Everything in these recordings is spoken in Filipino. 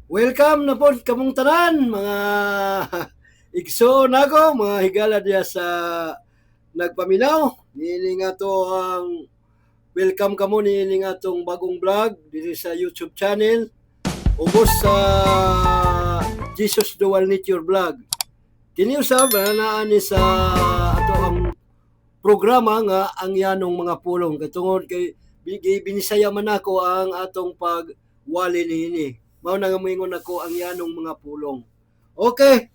Welcome na po kamong tanan mga igsoon nako mga higala diya sa nagpaminaw. Niini nga to ang welcome kamo niini nga tong bagong vlog diri sa YouTube channel ubos sa Jesus Dual Nature Vlog. Kini usab naa ni sa ato ang programa nga ang yanong mga pulong katungod kay binisaya man ako ang atong pagwali niini. Mao na nga moingon ako ang yanong mga pulong. Okay.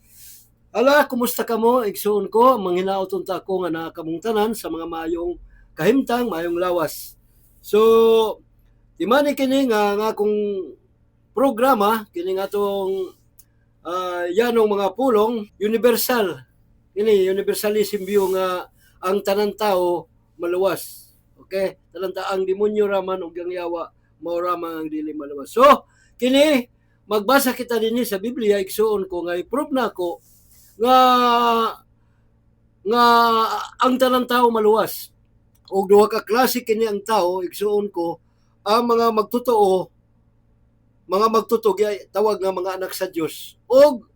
Ala, kumusta ka mo? Igsoon ko, manghinaoton ta ako nga nakamong tanan sa mga mayong kahimtang, mayong lawas. So, timani kini nga akong programa, kini nga tong yanong mga pulong, universal. Kini, universalism view nga ang tanan tao maluwas. Okay? Tanan ang demonyo raman ug ang yawa mao raman ang dili maluwas. So, kini magbasa kita dinhi sa Biblia igsuon ko nga i-prove na ko nga ang tanang tao maluwas. Og duha ka klase kini ang tao igsuon ko ang mga magtotoo tawag nga mga anak sa Dios og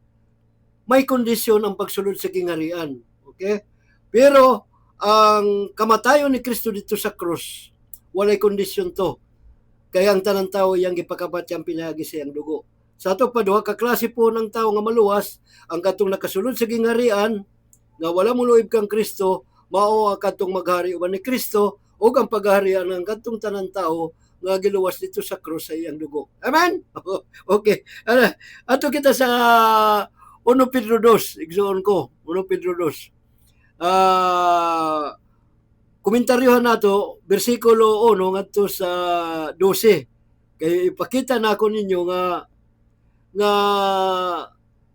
may kondisyon ang pagsulod sa kingharian. Okay? Pero ang kamatayon ni Kristo dito sa krus walay kondisyon to. Kaya ang tanang tao yang gipakabat yang pinagi sa iyang dugo. Sa ato pa duha ka klase po ng tao nga maluwas, ang katong nakasulod sa gingharian nga wala muluib kang Kristo, mao ang katong maghari uban ni Kristo ug ang pagharian ng katong tanan tao nga giluwas dito sa krus sa iyang dugo. Amen. Okay. Ato kita sa 1 Pedro 2, igsoon ko, 1 Pedro 2. Komentaryohan nato bersikulo 1 ngadto sa 12. Kay ipakita na ako ninyo nga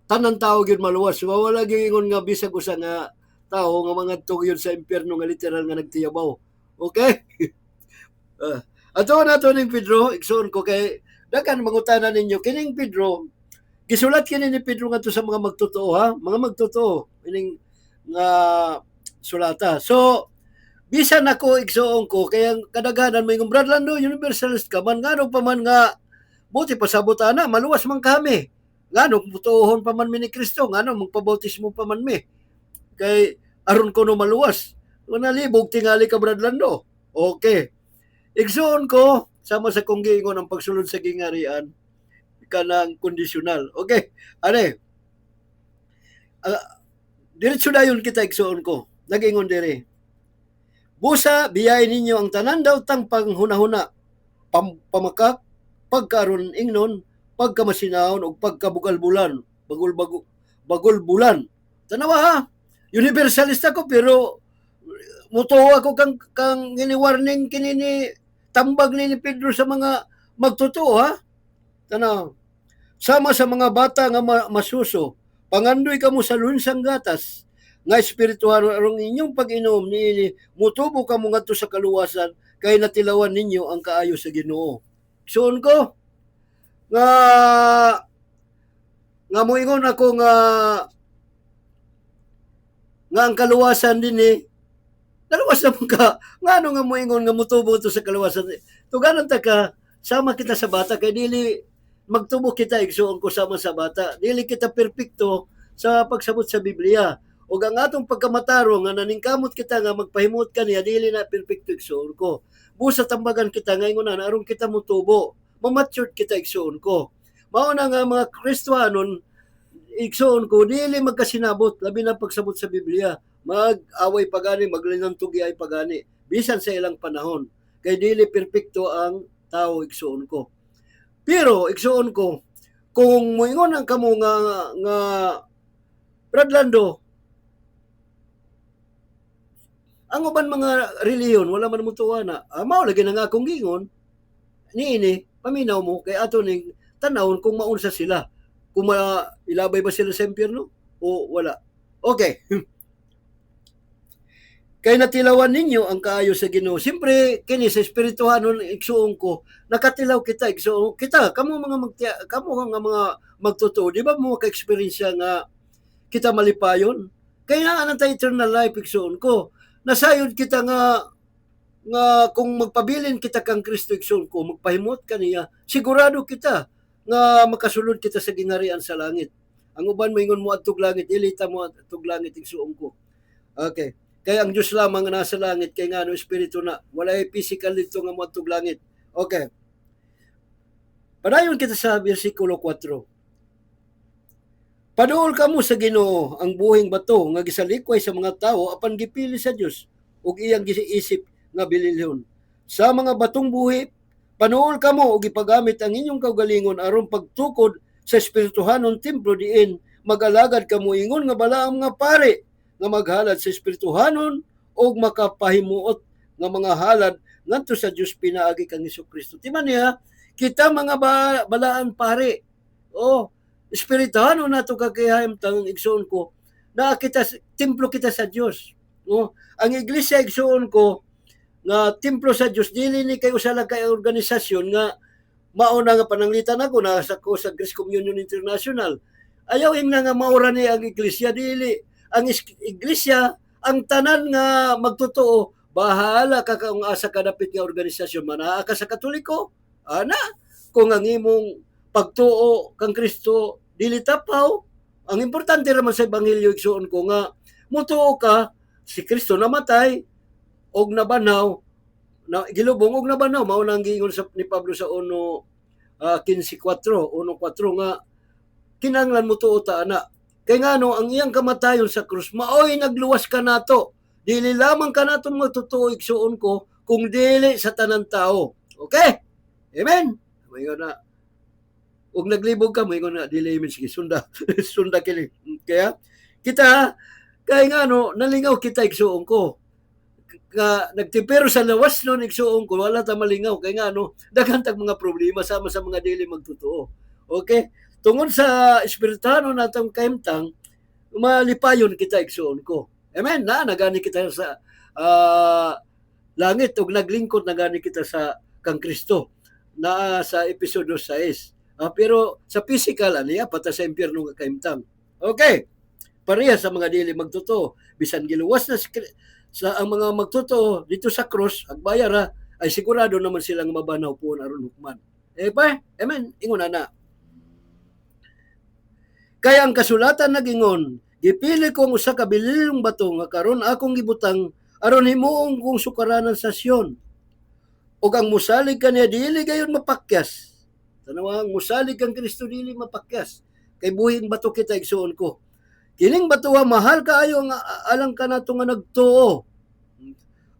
tanan tao gyud maluwas. Wala gyud ingon nga bisag usa nga tao nga mga yun sa impyerno nga literal nga nagtiyabaw. Okay? Ato nato ning Pedro, igsoon ko kay dakan mangutana ninyo kining Pedro, gisulat kini ni Pedro ngadto sa mga magtotoo ha, mga magtotoo ining nga sulata. So bisan ako igsoon ko kaya kadaghanan may Brad Lando universalist ka man ngano pa man nga buti pasabot ana maluwas man kami. Ngano butuhon pa man mi ni Kristo, ngano magpabautismo pa man mi. Kay aron ko no maluwas. Una libog tingali ka Brad Lando. Okay. Igsoon ko sama sa kong giingon ang pagsulod sa gingharian kanang kondisyonal. Okay. Are. Diretso dayon kita igsoon ko. Nagingon dire. Busa, biyay ninyo ang tanan daw tang panghuna-huna, pamakak, pagkaron ingnon, pagkamasinahon, o pagkabugal-bulan, bagul-bulan. Tanawa ha, universalista ko, pero mutuwa ko kang gini-warning kinini, tambag ni Pedro sa mga magtotoo ha. Tanaw, sama sa mga bata nga masuso, pangandoy kamo sa lunsang gatas, nga espirituhan arong inyong pag-inom ni mutubo ka mo ngadto sa kaluwasan kay natilawan ninyo ang kaayo sa Ginoo. Suon ko nga moingon ako nga ang kaluwasan dinhi naluwas na ka ngano nga moingon nga mutubo to sa kaluwasan. Tuganon ta ka sama kita sa bata kay dili magtubo kita igsuon ko sama sa bata. Dili kita perpekto sa pagsabot sa Biblia. O ang atong pagkamatarong nga naningkamot kita nga magpahimot ka niya, dili na perfecto igsoon ko. Busa tambagan kita ngayon na aron kita mutubo. Mamature kita igsoon ko. Mao na nga mga Kristiyanon igsoon ko, dili magkasinabot, labi na pagsabot sa Biblia. Mag-away pagani, maglinantugi ay pagani. Bisan sa ilang panahon. Kay dili perfecto ang tao igsoon ko. Pero igsoon ko, kung moingon ang kamo nga Brad Lando, ang uban mga reliyon wala man mutuwa na. Mao lagi na nga akong gingon niini paminaw mo kay ato ning tanawon kung maunsa sila. Kung ilabay ba sila sa impyerno o wala. Okay. Kay natilawan ninyo ang kaayo sa Ginoo. Siyempre kini sa espirituhanon igsuon ko nakatilaw kita igsuon kita kamo nga mga magtotoo di ba mo ka-experience nga kita malipayon kaya nga nang eternal life igsuon ko nasayod kita nga kung magpabilin kita kang Kristo igsoon ko, magpahimot ka niya, sigurado kita nga makasulod kita sa gingharian sa langit. Ang uban moingon mo adtog langit, ilita mo adtog langit igsuon ko. Okay. Kaya ang Diyos lamang nga nasa langit, kay nga no espiritu na, walay physical dito nga mo adtog langit. Okay. Padayon kita sa versikulo 4. Paduol kamo sa Ginoo ang buhing bato nga gisalikway sa mga tawo apan gipili sa Dios ug iyang giisip nga bililhon. Sa mga batong buhi, panuol kamo ug ipagamit ang inyong kaugalingon aron pagtukod sa espirituhanon templo diin mag-alagad kamo ingon nga balaam nga pare nga maghalad sa espirituhanon ug makapahimuot nga mga halad ngadto sa Dios pinaagi kang Hesukristo. Timan niya, kita mga balaan pare. Espirituhanon nato kakayahim tang igsoon ko na kita templo kita sa Dios. Ang iglesia igsoon ko nga templo sa Dios dili ni kay usa lang kay organisasyon nga mauna nga pananglitan ako na sa Grace Communion International. Ayaw na nga maura ni ang iglesia dili. Ang iglesia ang tanan nga magtotoo bahala ka kung asa ka dapit nga organisasyon manaa ka sa Katoliko. Ana kung ang imong pagtuo kang Kristo dili tapaw, ang importante naman sa ebanghelyo igsoon ko nga mutuo ka si Kristo namatay og nabanaw na gilubong og nabanaw mao nang giingon ni Pablo sa 1:15:4 nga kinahanglan mutuo ta ana kay ngano ang iyang kamatayon sa krus maoy nagluwas ka nato dili lamang ka nato magtutuo igsuon ko kung dili sa tanan tao. Okay? Amen. Mayon na ug naglibog ka moingon na dili man sige sunda sunda kini kaya kita kay ngano nalingaw kita igsuon ko nga nagtipero sa lawas no igsuon ko wala ta malingaw kay ngano daghan tag mga problema sama sa mga dili magtotoo. Okay? Tungod sa espirituhanon natong kahimtang malipayon kita igsuon ko. Amen. Nagani kita sa langit ug naglingkod nagani kita sa kang Kristo na sa episodio 6. Pero sa physical aniya pata sa impyerno nga kahimtang. Okay. Pareha sa mga dili magtotoo bisan giluwas na sa ang mga magtotoo dito sa cross agbayar ay sigurado naman silang mabanaw po aron hukman. Amen. Ingon na. Kaya ang kasulatan nagingon, gipili ko ang usa ka bililong bato nga karon akong gibutang aron himuong kong sukaranan sa Sion. Ug ang musalig kaniya dili gayon mapakyas. Tanawa ang musalig kang Kristo dili mapakyas. Kay buhing bato kita igsuon ko. Kining bato mahal kaayo nga alang kanato nga nagtuo.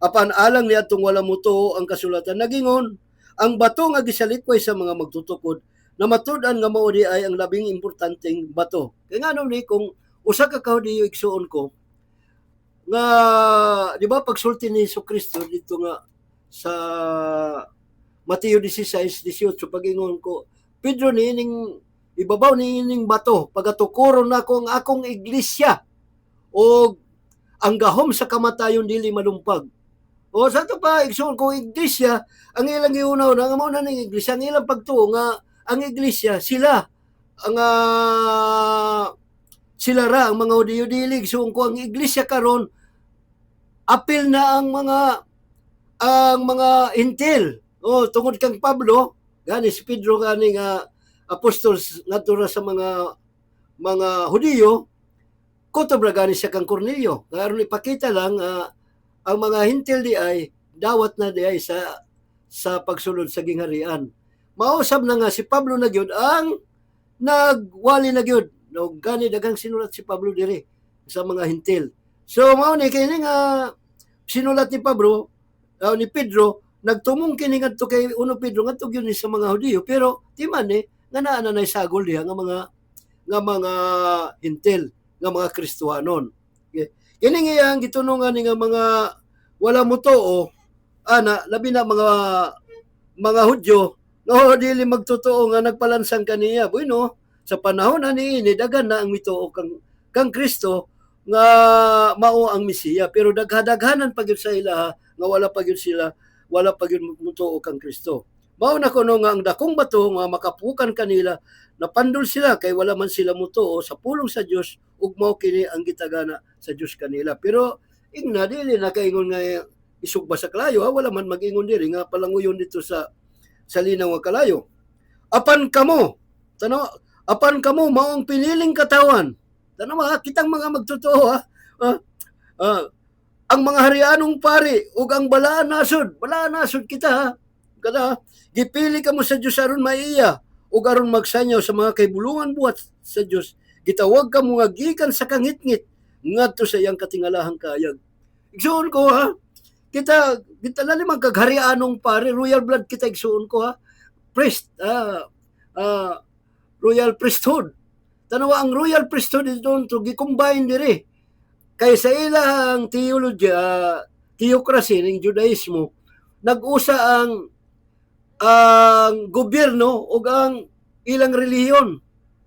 Apan alang ni atong wala mutuo ang kasulatan nagingon, ang bato nga gisalikway sa mga magtutukod na matud-an nga mao di ay ang labing importanteng bato. Kay ngano ni kung usa ka Hudiyo igsuon ko nga di ba pagsulti ni Jesucristo dito nga sa Mateo 16:18 pagingon ko Pedro niining ibabaw niining bato pagatukuro na ko ang akong iglesia o ang gahom sa kamatayon dili malumpag. O sa to pa igsuon ko iglesia ang ilang giunaw na nga mao na ning iglesia ang ilang pagtuo nga ang iglesia sila ang sila ra ang mga Hudiyo dili igsuon ko ang iglesia karon apil na ang mga hintil. Tungod kang Pablo gani si Pedro gani nga apostol ngadto sa mga Hudiyo kutob ra gani siya kang Cornelio karon ipakita lang ang mga hintil di ay dawat na di ay sa pagsulod sa gingharian. Mausab na nga si Pablo na gyud ang nagwali na gyud. No, gani daghang sinulat si Pablo diri sa mga hintil. So mao ni kini nga sinulat ni Pablo ni Pedro nagtumong kini ngadto kay Pedro ngadto gyud ni sa mga Hudiyo pero di man nga naa na sagol diha nga mga hintil nga mga Kristohanon. Okay. Kini nga ang gitunungan ni nga mga wala mutuo ana labi na mga Hudyo no dili magtotoo nga nagpalansang kaniya bueno sa panahon ani daghan na ang mituo kang Kristo nga mao ang Mesiya pero daghan-daghanan pa gyud sa ila nga wala pa gyud mutuo kang Kristo. Mao na kuno nga ang dakong bato nga makapukan kanila napandol sila kay wala man sila mutuo sa pulong sa Dios ug mao kini ang gitagana sa Dios kanila. Pero ingna dili na kaingon nga isugba sa kalayo wala man mag-ingon diri nga palanguyon dito sa linaw nga kalayo. Apan kamo Tanawa, apan kamo maong piniling katawan. Tanawa, kitang mga magtotoo ha. Ah, ah, ang mga harianong pari ug ang balaan nasod kita ha. Kada gipili kamo sa Dios aron maiya ug aron magsanyaw sa mga kaybulungan buhat sa Dios. Gitawag kamo nga gikan sa kangitngit ngadto sa iyang katingalahang kayag. Igsuon ko ha. Kita lalim ang kagharianong pari, royal blood kita igsuon ko ha. Priest, royal priesthood. Tanawa ang royal priesthood is doon to gi-combine diri. Kay sa ilang theology, theocracy ng Judaismo, nag-usa ang gobyerno o ang ilang relihiyon.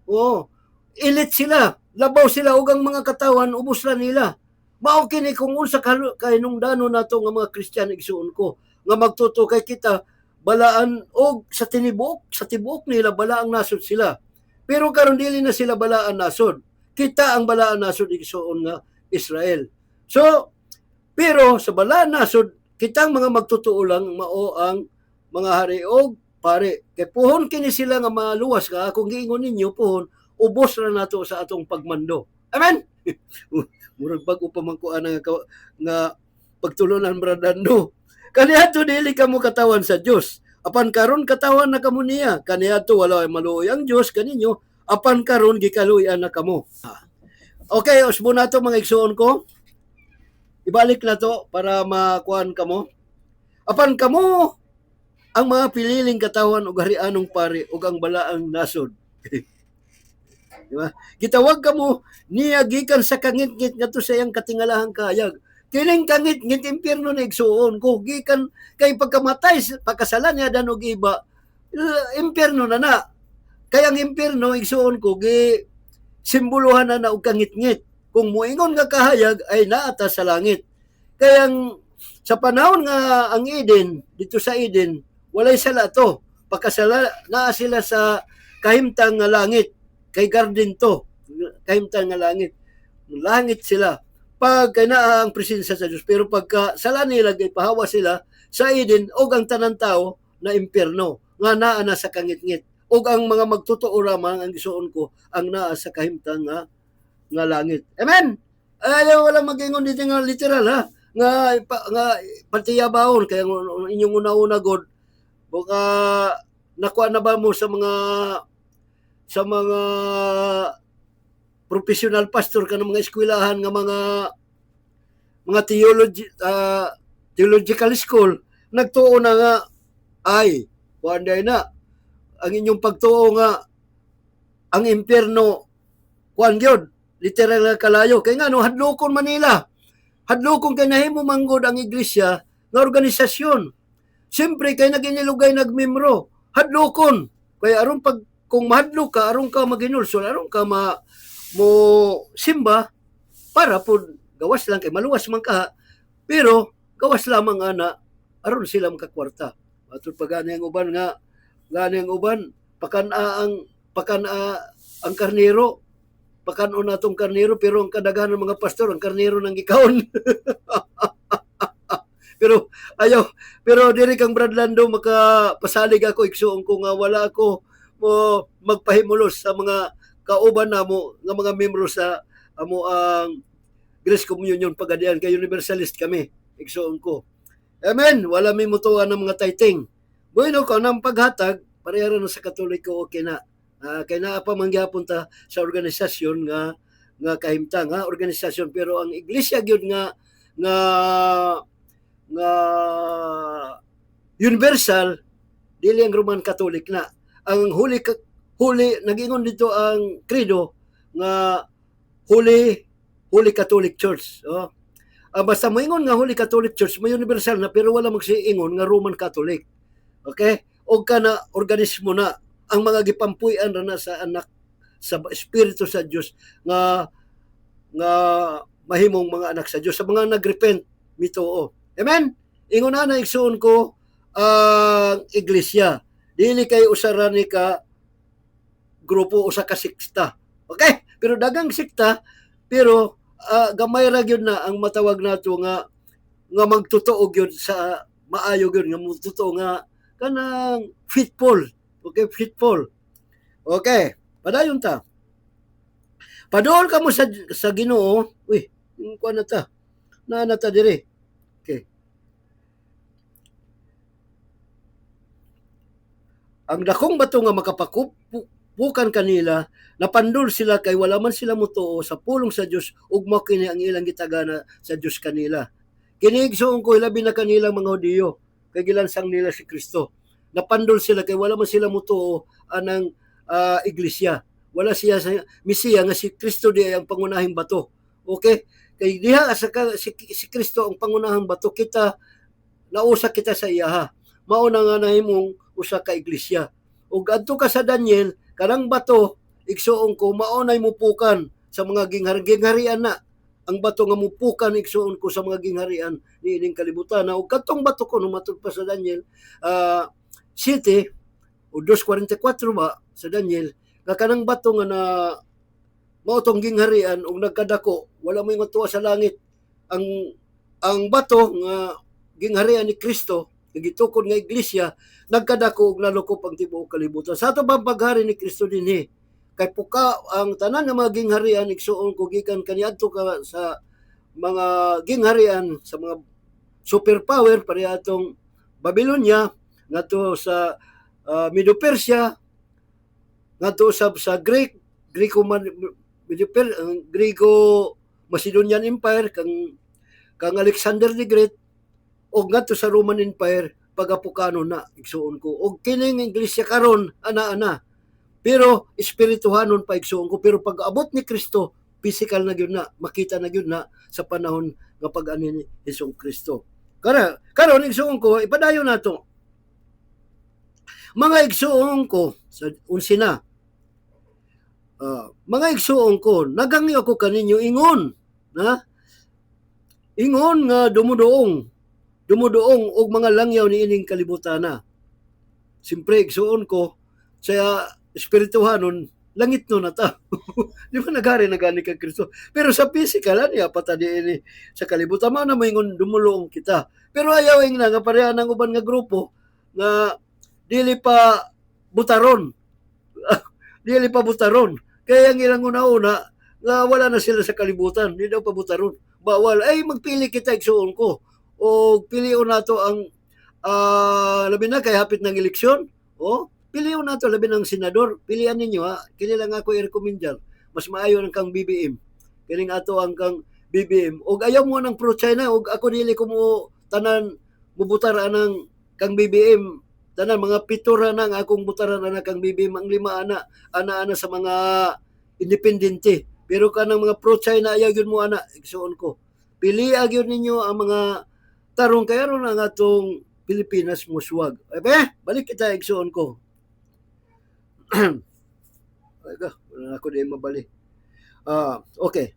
Oo. Elite sila. Labaw sila og ang mga katawan, ubos na nila. Mao kini kung unsa kahinungdanon nato nga mga Kristiyano igsuon ko nga magtuto kay kita balaan og sa tibuok nila balaang nasod sila. Pero karon dili na sila balaan nasod. Kita ang balaan nasod igsuon nga Israel. So, pero sa balaan nasod kitang mga magtutuo lang mao ang mga hari og pare. Kay puhon kini sila nga maluwas ka kung giingon ninyo puhon ubos ra nato sa atong pagmando. Amen. Murag bag-o pa man ko nga pagtulunan bradando. Kaniadto dili kamo katawan sa Dios. Apan karon katawan na kamo niya. Kaniadto wala maluoy ang Dios kaninyo. Apan karon gikaluy-an na kamo. Okay, usbo na to mga igsuon ko. Ibalik na to para makuan kamo. Apan kamo ang mga pililing katawan ug harianong pari ug ang balaang nasod. Diba? Gitawag kamo niya gikan sa kangit-ngit ngadto sa iyang katingalahang kayag. Kining kangit-ngit impierno na igsuon ko gikan kay pagkamatay pagkasalan niya dan og iba impierno na. Kay ang impierno igsuon ko gi simbolohan na og kangit-ngit. Kung moingon nga kahayag ay naata sa langit. Kaya sa panahon nga ang Eden dito sa Eden walay sala to. Pagkasala naa sila sa kahimtang nga langit. Kay garden to, kahimtang nga langit. Langit sila. Pag naa ang presensya sa Diyos. Pero pagka sala nila, pahawa sila sa Eden, o ang tanan tao na impierno, nga naa na sa kangit-ngit. O ang mga magtotoo ramang, ang gisuon ko, ang naa sa kahimtang nga langit. Amen? Ayaw walang mag-ingon dito nga literal, ha? Nga patiyabahon, kaya inyong una-una, God, baka nakuha na ba mo sa mga professional pastor ka ng mga eskwelahan nga mga theological school nagtuo na nga ay kuanday na ang inyong pagtuo nga ang impierno kuan gyud literal nga kalayo kay nga no hadlokon Manila hadlokon kay nahimo manggod ang iglesia nga organisasyon siyempre kay naginilugay nagmembro hadlokon kay aron pag kung mahadlok ka, aron ka maginulsol, aron ka mo simba, para po gawas lang kay maluwas man ka, pero gawas lamang ana, aron sila makakwarta. Atod pagani ang uban nga, gani ang uban, pakana ang karnero, pakanon natong karnero, pero ang kadaghanan ng mga pastor, ang karnero nang gikaon. pero diri kang Bradlando makapasalig ako igsuon ko nga wala ako mo magpahimulos sa mga kauban namo nga mga membro sa amo ang Grace Communion Pagadian kay Universalist kami igsuon ko. Amen. Wala mi mutuan ng mga tithing. Bueno ko nang paghatag pareha na sa Katoliko okay na. Kay naa pa mangyapon ta sa organisasyon nga kahimtang organisasyon pero ang iglesia gyud nga universal dili ang Roman Catholic na ang huli nagingon dito ang credo nga Holy Catholic Church basta moingon nga Holy Catholic Church may universal na pero wala magsiingon nga Roman Catholic okay og kana organismo na ang mga gipampuy-an ra na sa anak sa espiritu sa Dios nga mahimong mga anak sa Dios sa mga nagrepent mituo amen ingon na igsuon ko ang iglesia dili kay usaran ni ka grupo usa ka sekta. Okay? Pero dagang sekta pero gamay ra gyud na ang matawag nato nga magtotoo gyud sa maayo gyud nga magtotoo nga kanang faithful. Okay, faithful. Okay, padayon ta. Paduol ka mo sa Ginoo. Uy, yung kuan na ta. Na ta dire. Okay. Ang dakong bato nga makapakupukan kanila, napandol sila kay wala man sila mutuo sa pulong sa Dios ug mao kini ang ilang gitagana sa Dios kanila. Kini igsoon ko labi na kanila mga Hudiyo kay gilansang nila si Kristo. Napandol sila kay wala man sila mutuo anang iglesia. Wala siya sa Mesiya nga si Kristo di ang pangunahing bato. Okay? Kay diha si Kristo ang pangunahing bato, kita nausa kita sa iya. Mao na nga nahimong usa ka iglesia. Ug adto ka sa Daniel, kanang bato igsuon ko mao nay mupukan sa mga gingharian na. Ang bato nga mupukan igsuon ko sa mga gingharian niining kalibutan. Ug kadtong bato ko matud pa sa Daniel 7 o 2:44 ba sa Daniel, nga kanang bato nga na mao tong gingharian ug nagkadako, wala mo nga tuwa sa langit. Ang bato nga gingharian ni Kristo gitukod nga iglesia nagkadako ug nalukop ang tibuok kalibutan. Sa ato bang paghari ni Kristo dinhi kay puka ang tanan nga mga gingharian igsuon ko gikan kaniadto ka sa mga gingharian sa mga superpower pareha atong Babylonia ngadto sa Medo Persia ngadto sa Greco Macedonian Empire kang Alexander the Great og ngadto sa Roman Empire pagapukano na igsuon ko. Og kining iglesia karon ana pero espirituhanon pa igsuon ko, pero pag abot ni Kristo physical na gyud na, makita na gyud na sa panahon nga pag-ani ni Hesong Kristo. Karon igsuon ko ipadayon nato. Mga igsuon ko sa unsina. Mga igsuon ko, nagangyo ako kaninyo ingon, na ingon nga dumudoong og mga langyaw ni ining kalibutana. Siyempre, igsuon ko, sa espirituhanon, langit no na ta. Di ba nagari kang Kristo? Pero sa physical, niya patadi ini sa kalibutan, na may ingon dumulong kita. Pero ayaw nga nga pareha ng uban nga grupo, nga dili pa butaron. Dili pa butaron. Kaya ang ilang una-una, nga wala na sila sa kalibutan, di daw pa butaron. Bawal, ay magpili kita, igsuon ko. O pilion nato ang labi na kay hapit ng eleksyon. O pilion nato labi ng senador. Pilian ninyo ha. Kini lang ako i-recommend dyan. Mas maayo ng kang BBM. Kining ato ang kang BBM. Og ayaw mo ng pro-China. Og ako dili ko mo tanan mubutara ng kang BBM. Tanan mga pitura nang akong butaran na kang BBM. Ang 5 ana sa mga independente. Pero kanang mga pro-China ayaw yun mo ana. Igsuon ko. Pili agyon ninyo ang mga tarong kaya ron ang atong Pilipinas muswag. Balik kita igsuon ko. Wala ako di mabali. Okay.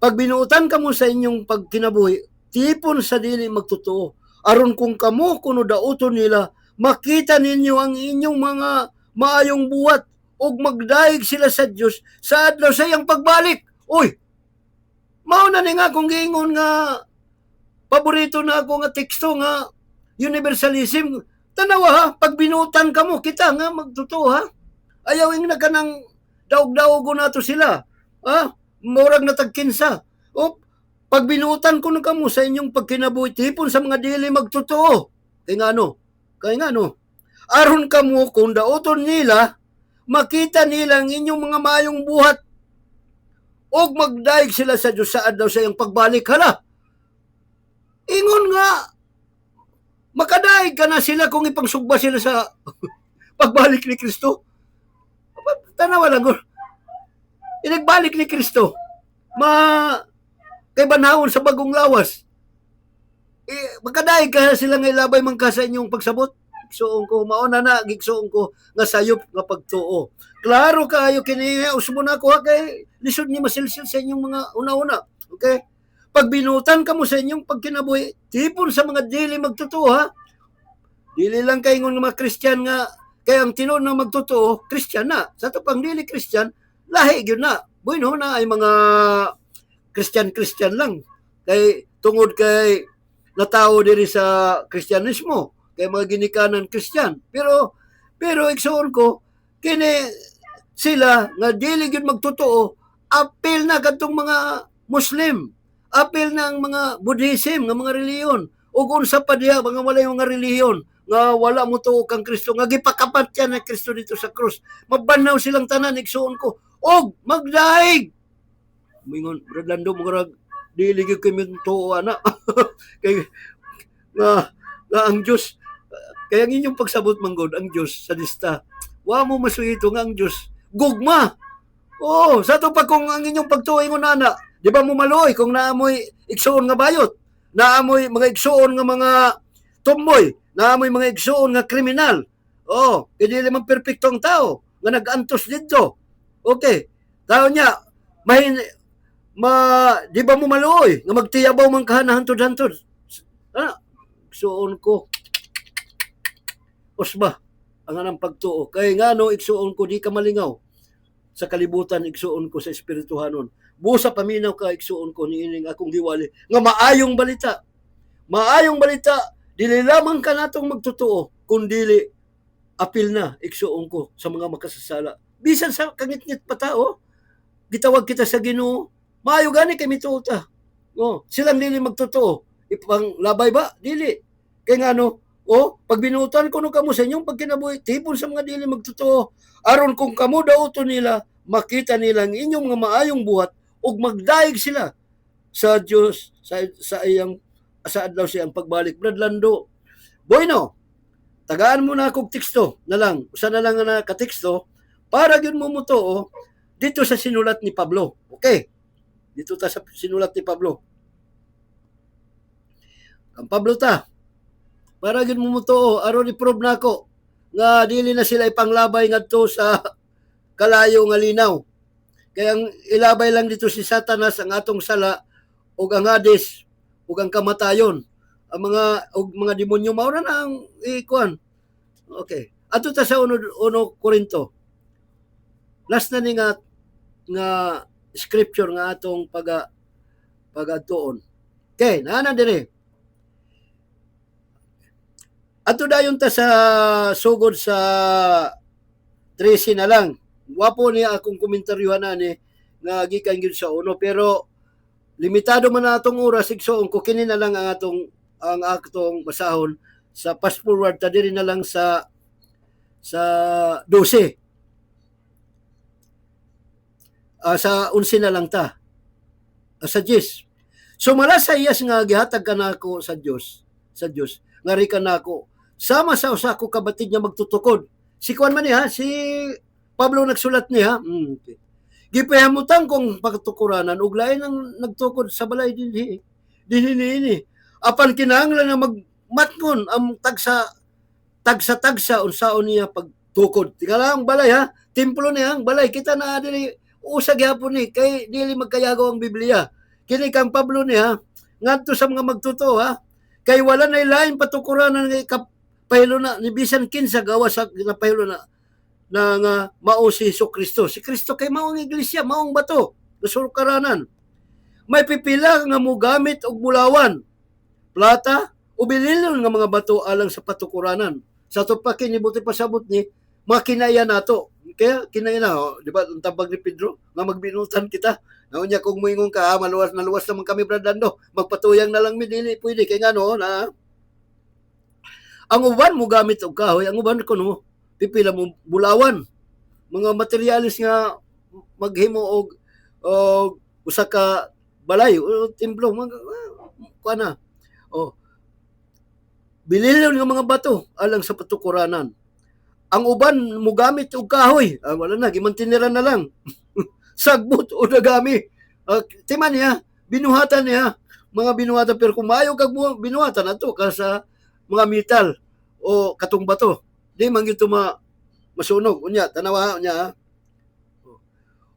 Pag binuutan kamo sa inyong pagkinabuhi, tipon sa dili magtotoo. Aron kung kamo kuno dauton nila, makita ninyo ang inyong mga maayong buhat ug magdaig sila sa Dios sa adlaw sa iyang pagbalik. Uy, mao na ni nga kung giingon nga paborito na ako nga teksto nga universalism. Tanawa ha, pag binutan ka mo, kita nga magtotoo ha. Ayaw yung nagkanang daog-daogo na to sila. Ha? Murag na tagkinsa. O, pag binutan ko na kamo sa inyong pagkinabuhi, tipon sa mga dili magtotoo. Kaya nga no. Aron kamo kung dauton nila, makita nila ang inyong mga mayong buhat og magdaig sila sa Diyos sa adlaw sa iyang pagbalik. Hala, ingon nga, makadaig ka na sila kung ipangsugba sila sa pagbalik ni Kristo. Tanawa lang, inagbalik ni Kristo, kay banhawon sa bagong lawas. Makadaig ka na sila nga ilabay man ka sa inyong pagsabot. Gigsuon ko, mauna na, gigsuon ko, nga sayop nga pagtuo. Klaro kayo, kini usmo na ko, kay lisod ni masilsil sa inyong mga una-una. Okay? Pag binutan ka mo sa inyong pagkinabuhi, tipon sa mga dili magtotoo ha. Dili lang kay ng mga Christian nga, kaya ang tinuod na magtotoo, Christian na. Sa ito pang dili Christian, lahi yun na. Bueno na ay mga Christian lang. Kay tungod kay natao diri sa Kristyanismo, kay mga ginikanan Christian. Pero igsuon ko, kini sila nga dili gyud magtotoo, apil na kadtong mga Muslim, apil na ang mga Buddhism nga mga reliyon, ug unsa pa diha mga walay mga reliyon nga wala mo tuo kang Kristo, nga gipakapat yan na Kristo dito sa krus. Mabanaw silang tanan, igsuon ko, og magdaig. Mingon, Rolando, mga dili gyud kami tuo ana. Kay nga ang Dios, kaya ang inyong pagsabot manggod ang Dios sa lista. Wa mo masuito nga ang Dios gugma. Oh, sa to pa kung ang inyong pagtuo ingon ana, di ba mo maluoy kung naamoy igsuon nga bayot, naamoy mga igsuon nga mga tumboy, naamoy mga igsuon nga kriminal. Oh, dili man perpektong tao nga nag-antos didto. Okay. Tao niya, di ba mo maluoy nga magtiyabaw man kahanahantod-hantod. Ah, igsuon ko. Usba ang anang pagtuo. Kay ngano igsuon ko di ka malingaw sa kalibutan, igsuon ko sa espirituhanon. Busa paminaw ka, igsuon ko niining akong giwali nga maayong balita. Maayong balita, dili lamang ka natong magtotoo, kundi apil na, igsuon ko sa mga makasasala. Bisan sa kangit-ngit pa tao, gitawag kita sa Ginoo, maayo gani kay mituo ta. Oh, silang dili magtotoo. Ipang labay ba? Dili. Kay ngano, pag binutan ko no kamo sa inyong pagkinabuhi, tipon sa mga dili magtotoo, aron kung kamo dauto nila, makita nila ang inyong mga maayong buhat ug magdaig sila sa Dios sa iyang sa adlaw siyang pagbalik. Brad Lando, bueno, tagaan mo na akong teksto na lang. Usa na lang na kateksto para gyud mo mutuo dito sa sinulat ni Pablo. Okay? Dito ta sa sinulat ni Pablo. Ang Pablo ta, para gyud mo mutuo aron i-prove nako nga dili na sila ipanglabay ngadto sa kalayo nga linaw. Kaya ang ilabay lang dito si Satanas ang atong sala ug ang Hades ug ang kamatayon. Ang mga demonyo mao na ang ikuan. Okay. Ato ta sa 1 Korinto. Last na ni nga scripture nga atong pagatuon. Okay, naana dire. Ato dayon ta sa sugod sa 13 na lang. Wapo niya akong komentaryuhan ani nga gikan gyud sa uno, pero limitado man atong oras, igsoon ko kini na lang ang atong basahon sa fast forward ta diri na lang sa 12. Sa 11 na lang ta. Sa 10. So mala sa iyas nga gihatag kanako sa Dios nga ri kanako sama sa usa ko kabatid nga magtutukod. Si kuan man niya, si Pablo nagsulat niya. Okay. Gipahamutan kong pagtukuranan ug lain ang nagtukod sa balay dinhi. Apan kinahanglan nga magmatngon ang tagsa unsaon niya pagtukod. Tingala ang balay ha, templo niya ang balay kita na dili usa gyapon ni kay dili magkayagaw ang Biblia. Kini kang Pablo niya ngadto sa mga magtuto ha. Kay wala na lain patukuranan nga pahilo na ni bisan kinsa gawa sa pahilo na nga mao si Kristo. Si Kristo kay maong iglesia, maong bato, nasulkaranan. May pipila nga mogamit og bulawan, plata, o bililon nga mga bato alang sa patukuranan. Sa to pa kinibuti pasabot ni makinaya nato. Kaya kinaya na, di ba, ang tabag ni Pedro, nga magbinutan kita. Naunya kung moingon ka, maluwas na luwas naman kami, Bradando. Magpatuyang na lang mi dili pwede kay ngano na ang uban mo gamit og kahoy, ang uban kuno pipila mo bulawan. Mga materialis nga maghimo og usa ka balay o templo kana. Bililon nga mga bato alang sa patukuranan. Ang uban mo gamit og kahoy, wala na gimantinira na lang. Sagbot o dagami. Timan niya, binuhatan niya, mga binuhatan, pero kung maayo kag binuhatan ato ka sa mga metal o katong bato, di man gito masunog. Unya, tanawa niya.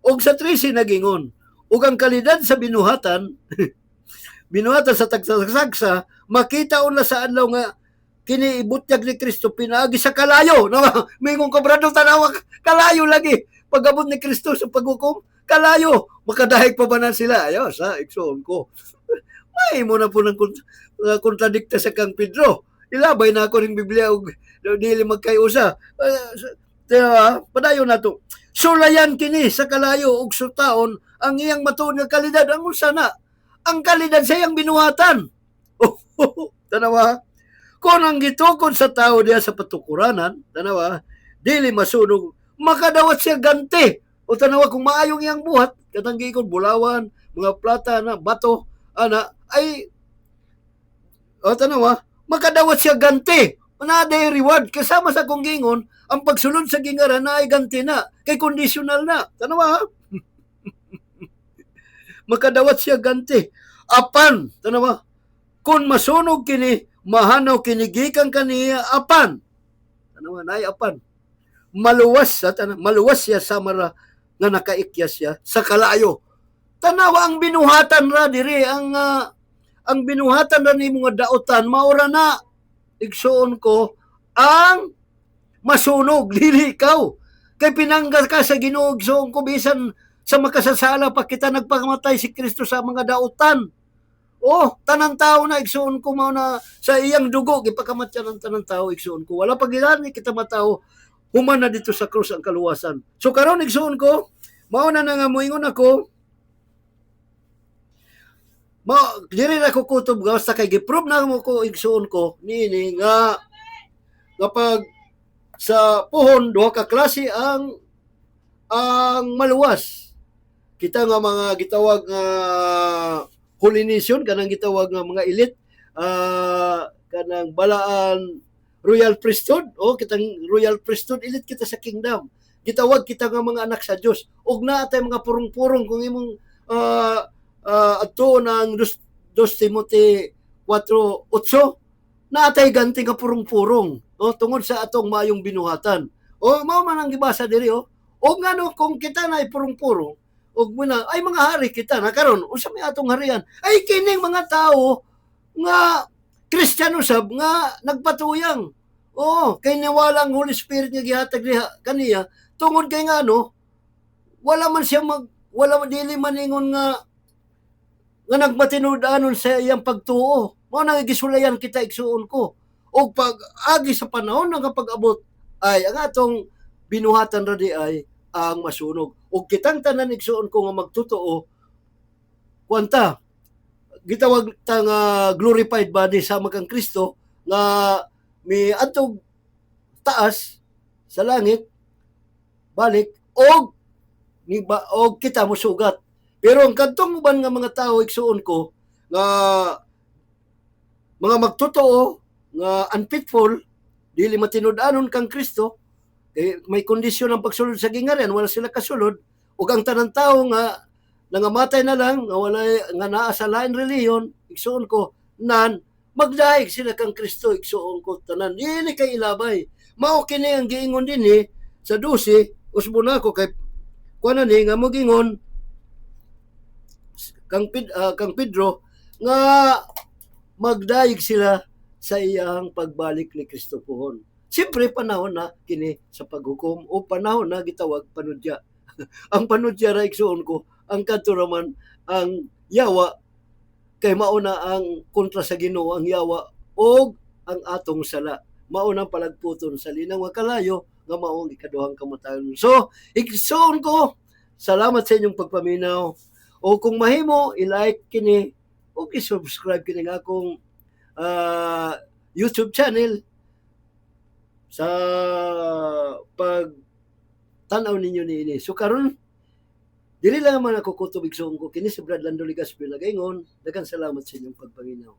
Og sa 13 nagingon, og ang kalidad sa binuhatan, binuhatan sa tagsaksa, makita una sa adlaw nga kini ibutyag ni Kristo pinaagi sa kalayo. No? Mingon ko brado tanawa kalayo lagi. Pagabot ni Kristo sa paghukom, kalayo. Makadahig pa ba na sila? Ayo, sa igsoon ko. May mo na po ng kontradikta sa kang Pedro. Ilabay na ako ng Biblia og dili magkayusa. Diba? Padayon nato. Sulayan kini sa kalayo ug sutaon ang iyang matuod nga kalidad ang unsa na? Ang kalidad sa iyang binuhatan. Tanawa. Kung ang gitukod sa tao diya sa patukuranan, tanawa, dili masunog, makadawat siya ganti. O tanawa kung maayong iyang buhat, katang giikon bulawan, mga plata na bato ana ay o tanawa, makadawat siya ganti. Manaday reward kasama sa kong gingon ang pagsulod sa gingaran na ay ganti na kay conditional na. Tanawa, makadawat siya ganti. Apan, tanawa, kung masunog kini, mahanaw kinigikan kaniya apan. Tanawa, nay apan. Maluwas siya sa mara nga nakaikyas siya sa kalayo. Tanawa ang binuhatan ra diri ang binuhatan ra ni mga daotan maura na igsuon ko ang masunog dili ikaw kay pinanggal ka sa Ginoo igsuon ko bisan sa makasasala pa kita nagpakamatay si Kristo sa mga daotan. Oh, tanang tao na igsuon ko mao na sa iyang dugo gipakamatyan ng tanang tao igsuon ko. Wala pa gilani kita matao human na dito sa krus ang kaluwasan. So karon igsuon ko mao na nga moingon ako diri na ko kutob basta kay giprove na mo ko igsuon ko niini nga kapag sa puhon duha ka klase ang maluwas. Kita nga mga gitawag nga Polynesian kanang gitawag nga mga elite kanang balaan royal priesthood o kitang royal priesthood elite kita sa kingdom. Gitawag kita nga mga anak sa Dios. Ug naa tay mga purong-purong kung imong adto ng 2 Timothy 4:8 naatay ganti nga purong-purong tungod sa atong mayong binuhatan. Mao man ang gibasa diri o ngano kung kita na ay purong-purong ug muna ay mga hari kita na karon unsa may atong harian ay kining mga tao nga Kristiyano sab nga nagpatuyang kay niwalang Holy Spirit nga gihatag kaniya tungod kay ngano wala man siya wala dili man ingon nga nagmatinud-anon sa iyang pagtuo. Mao nang gisulayan kita igsuon ko. Og pag agi sa panahon nga pag-abot ay ang atong binuhatan ra di ay ang masunog. Og kitang tanan igsuon ko nga magtotoo kwanta gitawag ta nga glorified body sama kang Kristo nga mi adtog taas sa langit balik og kita mosugat. Pero ang kadtong uban nga mga tao igsuon ko nga mga magtotoo nga unfaithful dili matinud-anon kang Kristo may kondisyon ang pagsulod sa gingaran wala sila kasulod ug ang tanang tao nga nangamatay na lang nga wala nga naa sa lain reliyon igsuon ko magdaig sila kang Kristo igsuon ko tanan dili kay ilabay mao kini ang giingon dinhi sa 12 usbo na ko kay kuno ni nga mogingon kang Pedro nga magdaig sila sa iyang pagbalik ni Kristo pohon. Siyempre panahon na kini sa paghukom o panahon na gitawag panudya. Ang panudya ra igsuon ko ang kadto raman ang yawa kay mao na ang kontra sa Ginoo ang yawa og ang atong sala. Mao nang palagputon sa linang nga kalayo nga mao ang ikaduhang kamatayon. So, igsuon ko salamat sa inyong pagpaminaw. O kung mahimo, i-like kini o i-subscribe kini nga akong YouTube channel sa pag tanaw ninyo niini. So karon dili lang man ako kutob igsuon ko kini si Brad Lando Ligaspi nagaingon daghang salamat sa inyong pagpaminaw.